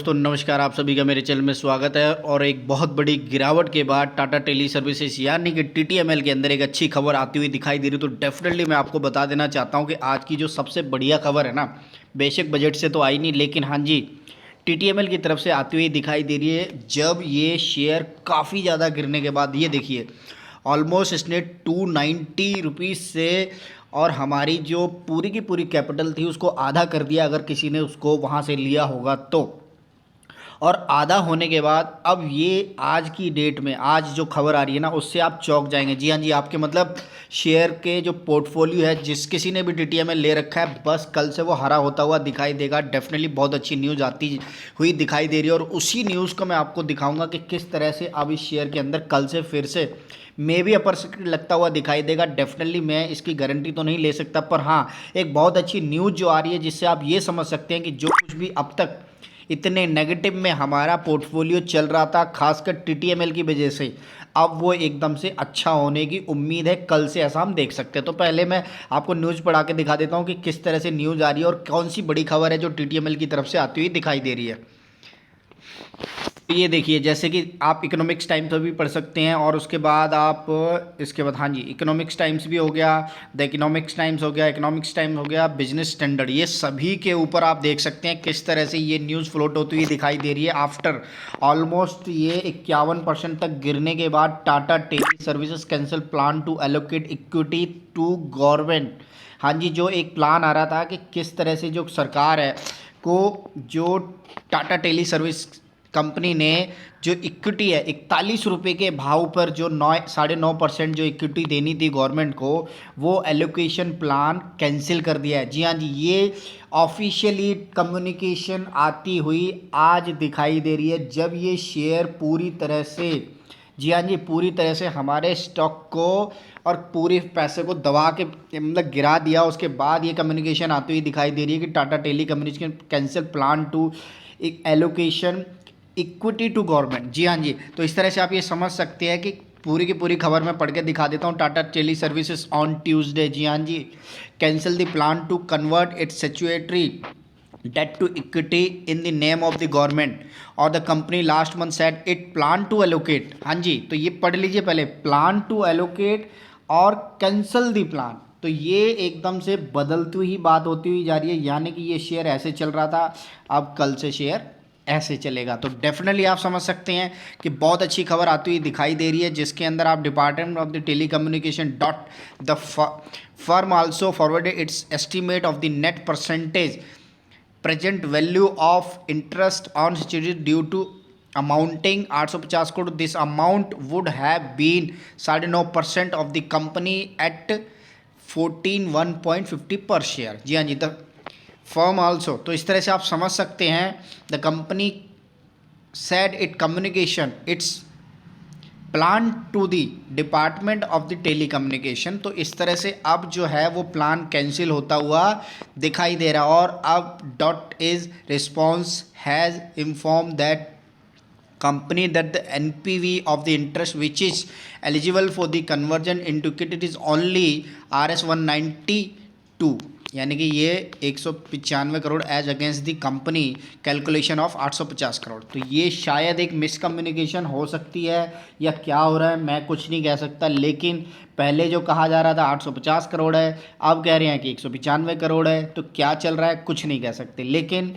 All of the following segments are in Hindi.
दोस्तों नमस्कार, आप सभी का मेरे चैनल में स्वागत है। और एक बहुत बड़ी गिरावट के बाद टाटा टेली सर्विसेज यानी कि टीटीएमएल के अंदर एक अच्छी खबर आती हुई दिखाई दे रही, तो डेफिनेटली मैं आपको बता देना चाहता हूं कि आज की जो सबसे बढ़िया खबर है ना, बेशक बजट से तो आई नहीं, लेकिन हाँ जी टीटीएमएल की तरफ से आती हुई दिखाई दे रही है। जब ये शेयर काफ़ी ज़्यादा गिरने के बाद, ये देखिए ऑलमोस्ट इसने 290 रुपीज़ से और हमारी जो पूरी की पूरी कैपिटल थी उसको आधा कर दिया, अगर किसी ने उसको वहाँ से लिया होगा तो। और आधा होने के बाद अब ये आज की डेट में, आज जो खबर आ रही है ना, उससे आप चौंक जाएंगे। जी हाँ जी, आपके मतलब शेयर के जो पोर्टफोलियो है, जिस किसी ने भी टीटीएमएल ले रखा है, बस कल से वो हरा होता हुआ दिखाई देगा। डेफिनेटली बहुत अच्छी न्यूज़ आती हुई दिखाई दे रही है, और उसी न्यूज़ को मैं आपको दिखाऊंगा कि किस तरह से अब इस शेयर के अंदर कल से फिर से मे भी अपर सर्किट लगता हुआ दिखाई देगा। डेफिनेटली मैं इसकी गारंटी तो नहीं ले सकता, पर हाँ एक बहुत अच्छी न्यूज़ जो आ रही है, जिससे आप ये समझ सकते हैं कि जो कुछ भी अब तक इतने नेगेटिव में हमारा पोर्टफोलियो चल रहा था, खासकर टीटीएमएल की वजह से, अब वो एकदम से अच्छा होने की उम्मीद है। कल से ऐसा हम देख सकते हैं। तो पहले मैं आपको न्यूज़ पढ़ा के दिखा देता हूँ कि किस तरह से न्यूज़ आ रही है और कौन सी बड़ी खबर है जो टीटीएमएल की तरफ से आती हुई दिखाई दे रही है। तो ये देखिए, जैसे कि आप इकोनॉमिक्स टाइम्स पर भी पढ़ सकते हैं, और उसके बाद आप इसके बाद हाँ जी इकोनॉमिक्स टाइम्स भी हो गया, द इकोनॉमिक्स टाइम्स हो गया, इकोनॉमिक्स टाइम्स हो गया, बिजनेस स्टैंडर्ड, ये सभी के ऊपर आप देख सकते हैं किस तरह से ये न्यूज़ फ्लोट होती हुई दिखाई दे रही है। आफ्टर ऑलमोस्ट ये 51% तक गिरने के बाद, Tata tele Services cancel plan to allocate equity to government. हाँ जी, जो एक प्लान आ रहा था कि किस तरह से जो सरकार है को, जो टाटा टेली सर्विस कंपनी ने जो इक्विटी है 41 रुपये के भाव पर जो 9.5% जो इक्विटी देनी थी गवर्नमेंट को, वो एलोकेशन प्लान कैंसिल कर दिया है। जी हाँ जी, ये ऑफिशियली कम्युनिकेशन आती हुई आज दिखाई दे रही है, जब ये शेयर पूरी तरह से, जी हाँ जी पूरी तरह से हमारे स्टॉक को और पूरे पैसे को दबा के मतलब गिरा दिया। उसके बाद ये कम्युनिकेशन आती हुई दिखाई दे रही है कि Tata telecommunication cancel plan to allocation equity to government. जी हाँ जी, तो इस तरह से आप ये समझ सकते हैं कि पूरी की पूरी खबर मैं पढ़ के दिखा देता हूँ। Tata tele services on Tuesday, जी हाँ जी, cancel the plan to convert its statutory debt to equity in the name of the government or the company last month said it plan to allocate। हाँ जी, तो ये पढ़ लीजिए पहले, प्लान टू एलोकेट और कैंसल दी प्लान। तो ये एकदम से बदलती हुई बात होती हुई जा रही है, यानी कि ये शेयर ऐसे चल रहा था, अब कल से शेयर ऐसे चलेगा। तो डेफिनेटली आप समझ सकते हैं कि बहुत अच्छी खबर आती हुई दिखाई दे रही है, जिसके अंदर आप department of the telecommunication dot the firm also forwarded its estimate of the net percentage present value of interest on security due to amounting 850 crore। this amount would have been 9.5% of the company at 14.150 per share। जी हाँ जी, द फर्म आल्सो, तो इस तरह से आप समझ सकते हैं the company said it communication its plan to the department of the telecommunication. तो इस तरह से अब जो है वो प्लान कैंसिल होता हुआ दिखाई दे रहा, और अब dot is response has inform that company that the NPV of the interest which is eligible for the conversion into equity is only Rs 192, यानी कि ये 195 crore as against the company calculation of 850 crore. तो ये शायद एक मिसकम्युनिकेशन हो सकती है, या क्या हो रहा है मैं कुछ नहीं कह सकता, लेकिन पहले जो कहा जा रहा था 850 करोड़ है, अब कह रहे हैं कि 195 करोड़ है। तो क्या चल रहा है कुछ नहीं कह सकते, लेकिन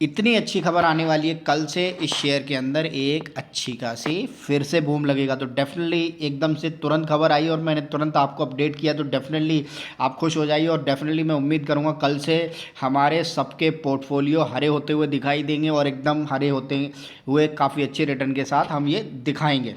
इतनी अच्छी खबर आने वाली है, कल से इस शेयर के अंदर एक अच्छी खासी फिर से बूम लगेगा। तो डेफिनेटली एकदम से तुरंत खबर आई और मैंने तुरंत आपको अपडेट किया, तो डेफिनेटली आप खुश हो जाइए। और डेफिनेटली मैं उम्मीद करूंगा कल से हमारे सबके पोर्टफोलियो हरे होते हुए दिखाई देंगे, और एकदम हरे होते हुए काफ़ी अच्छे रिटर्न के साथ हम ये दिखाएंगे।